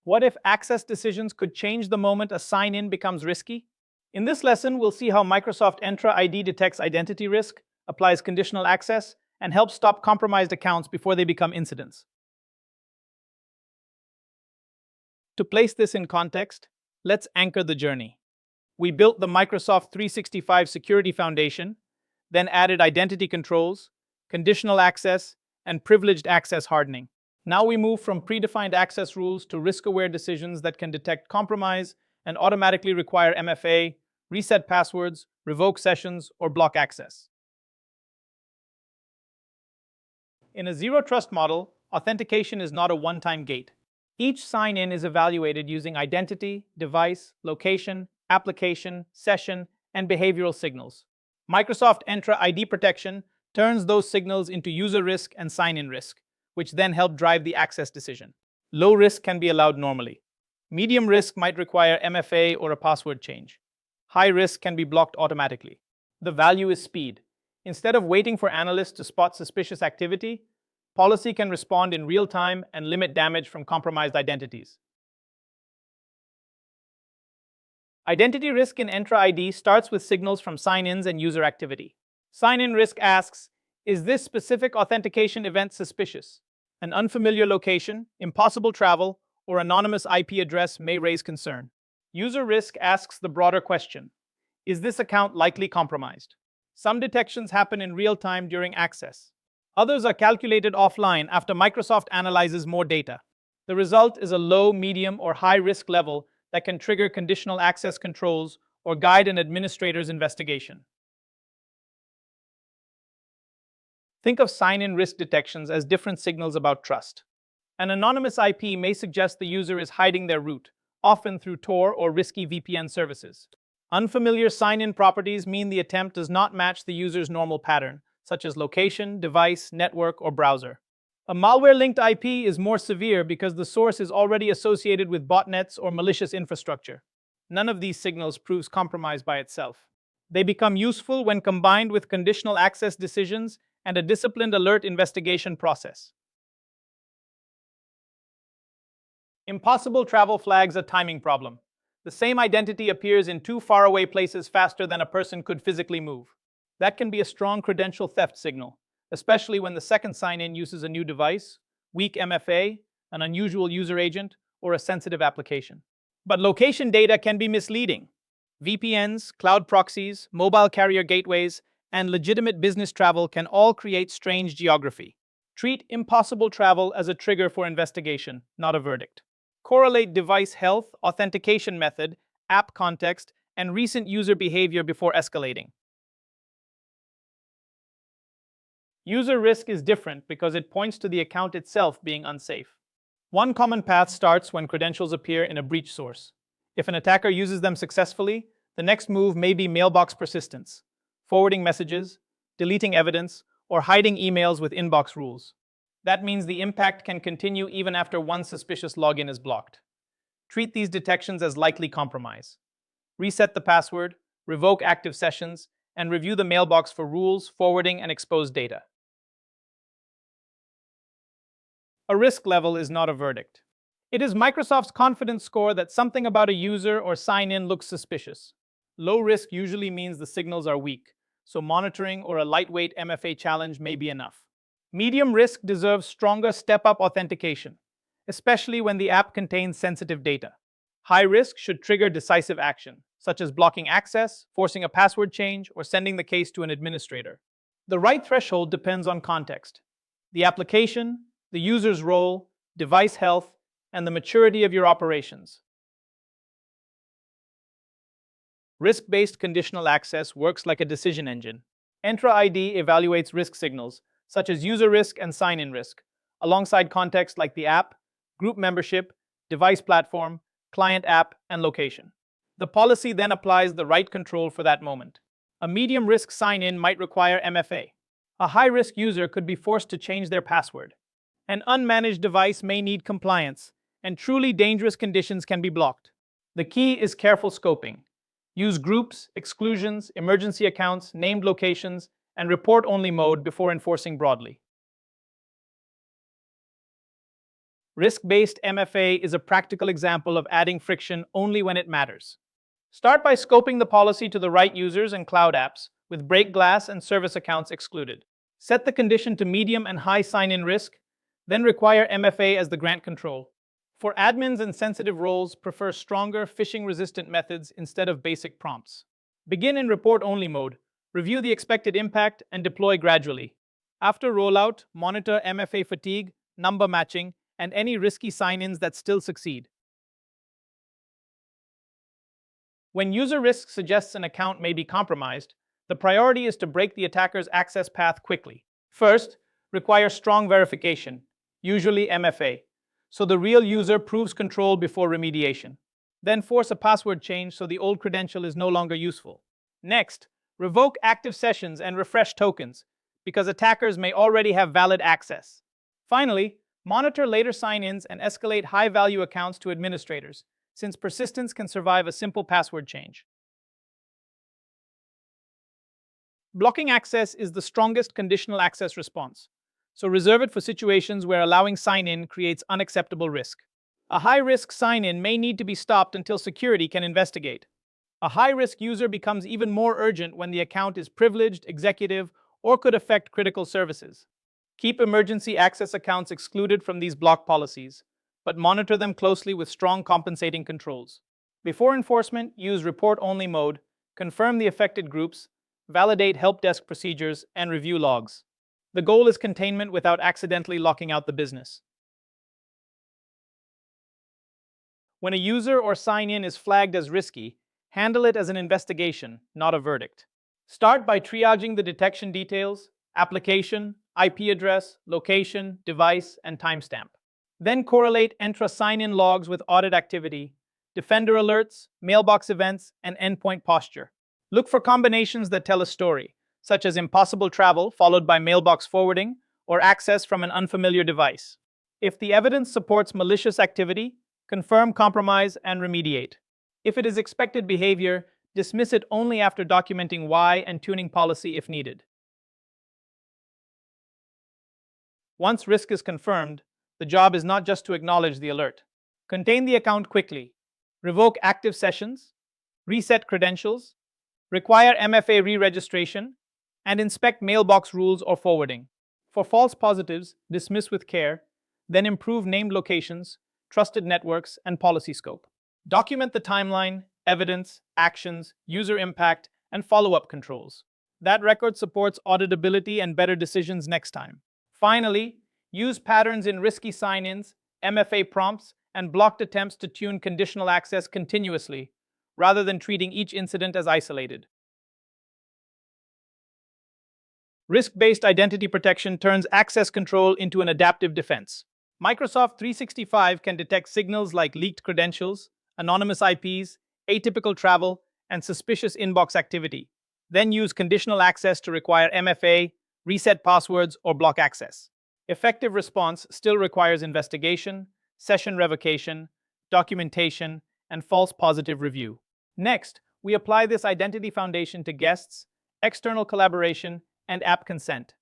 What if access decisions could change the moment a sign-in becomes risky? In this lesson, we'll see how Microsoft Entra ID detects identity risk, applies conditional access, and helps stop compromised accounts before they become incidents. To place this in context, let's anchor the journey. We built the Microsoft 365 Security Foundation, then added identity controls, conditional access, and privileged access hardening. Now we move from predefined access rules to risk-aware decisions that can detect compromise and automatically require MFA, reset passwords, revoke sessions, or block access. In a zero-trust model, authentication is not a one-time gate. Each sign-in is evaluated using identity, device, location, application, session, and behavioral signals. Microsoft Entra ID Protection turns those signals into user risk and sign-in risk, which then help drive the access decision. Low risk can be allowed normally. Medium risk might require MFA or a password change. High risk can be blocked automatically. The value is speed. Instead of waiting for analysts to spot suspicious activity, policy can respond in real time and limit damage from compromised identities. Identity risk in Entra ID starts with signals from sign-ins and user activity. Sign-in risk asks, is this specific authentication event suspicious? An unfamiliar location, impossible travel, or anonymous IP address may raise concern. User risk asks the broader question, is this account likely compromised? Some detections happen in real time during access. Others are calculated offline after Microsoft analyzes more data. The result is a low, medium, or high risk level that can trigger conditional access controls or guide an administrator's investigation. Think of sign-in risk detections as different signals about trust. An anonymous IP may suggest the user is hiding their root, often through Tor or risky VPN services. Unfamiliar sign-in properties mean the attempt does not match the user's normal pattern, such as location, device, network, or browser. A malware-linked IP is more severe because the source is already associated with botnets or malicious infrastructure. None of these signals proves compromise by itself. They become useful when combined with conditional access decisions and a disciplined alert investigation process. Impossible travel flags a timing problem. The same identity appears in two faraway places faster than a person could physically move. That can be a strong credential theft signal, especially when the second sign-in uses a new device, weak MFA, an unusual user agent, or a sensitive application. But location data can be misleading. VPNs, cloud proxies, mobile carrier gateways, and legitimate business travel can all create strange geography. Treat impossible travel as a trigger for investigation, not a verdict. Correlate device health, authentication method, app context, and recent user behavior before escalating. User risk is different because it points to the account itself being unsafe. One common path starts when credentials appear in a breach source. If an attacker uses them successfully, the next move may be mailbox persistence, forwarding messages, deleting evidence, or hiding emails with inbox rules. That means the impact can continue even after one suspicious login is blocked. Treat these detections as likely compromise. Reset the password, revoke active sessions, and review the mailbox for rules, forwarding, and exposed data. A risk level is not a verdict. It is Microsoft's confidence score that something about a user or sign-in looks suspicious. Low risk usually means the signals are weak, so monitoring or a lightweight MFA challenge may be enough. Medium risk deserves stronger step-up authentication, especially when the app contains sensitive data. High risk should trigger decisive action, such as blocking access, forcing a password change, or sending the case to an administrator. The right threshold depends on context. The application, the user's role, device health, and the maturity of your operations. Risk-based conditional access works like a decision engine. Entra ID evaluates risk signals, such as user risk and sign-in risk, alongside context like the app, group membership, device platform, client app, and location. The policy then applies the right control for that moment. A medium-risk sign-in might require MFA. A high-risk user could be forced to change their password. An unmanaged device may need compliance, and truly dangerous conditions can be blocked. The key is careful scoping. Use groups, exclusions, emergency accounts, named locations, and report-only mode before enforcing broadly. Risk-based MFA is a practical example of adding friction only when it matters. Start by scoping the policy to the right users and cloud apps, with break glass and service accounts excluded. Set the condition to medium and high sign-in risk, then require MFA as the grant control. For admins and sensitive roles, prefer stronger, phishing-resistant methods instead of basic prompts. Begin in report-only mode, review the expected impact, and deploy gradually. After rollout, monitor MFA fatigue, number matching, and any risky sign-ins that still succeed. When user risk suggests an account may be compromised, the priority is to break the attacker's access path quickly. First, require strong verification, usually MFA, so the real user proves control before remediation. Then force a password change so the old credential is no longer useful. Next, revoke active sessions and refresh tokens, because attackers may already have valid access. Finally, monitor later sign-ins and escalate high-value accounts to administrators, since persistence can survive a simple password change. Blocking access is the strongest conditional access response, so reserve it for situations where allowing sign-in creates unacceptable risk. A high-risk sign-in may need to be stopped until security can investigate. A high-risk user becomes even more urgent when the account is privileged, executive, or could affect critical services. Keep emergency access accounts excluded from these block policies, but monitor them closely with strong compensating controls. Before enforcement, use report-only mode, confirm the affected groups, validate help desk procedures, and review logs. The goal is containment without accidentally locking out the business. When a user or sign-in is flagged as risky, handle it as an investigation, not a verdict. Start by triaging the detection details, application, IP address, location, device, and timestamp. Then correlate Entra sign-in logs with audit activity, defender alerts, mailbox events, and endpoint posture. Look for combinations that tell a story, such as impossible travel followed by mailbox forwarding or access from an unfamiliar device. If the evidence supports malicious activity, confirm compromise and remediate. If it is expected behavior, dismiss it only after documenting why and tuning policy if needed. Once risk is confirmed, the job is not just to acknowledge the alert. Contain the account quickly, revoke active sessions, reset credentials, require MFA re-registration, and inspect mailbox rules or forwarding. For false positives, dismiss with care, then improve named locations, trusted networks, and policy scope. Document the timeline, evidence, actions, user impact, and follow-up controls. That record supports auditability and better decisions next time. Finally, use patterns in risky sign-ins, MFA prompts, and blocked attempts to tune conditional access continuously, rather than treating each incident as isolated. Risk-based identity protection turns access control into an adaptive defense. Microsoft 365 can detect signals like leaked credentials, anonymous IPs, atypical travel, and suspicious inbox activity. Then use conditional access to require MFA, reset passwords, or block access. Effective response still requires investigation, session revocation, documentation, and false positive review. Next, we apply this identity foundation to guests, external collaboration, and app consent.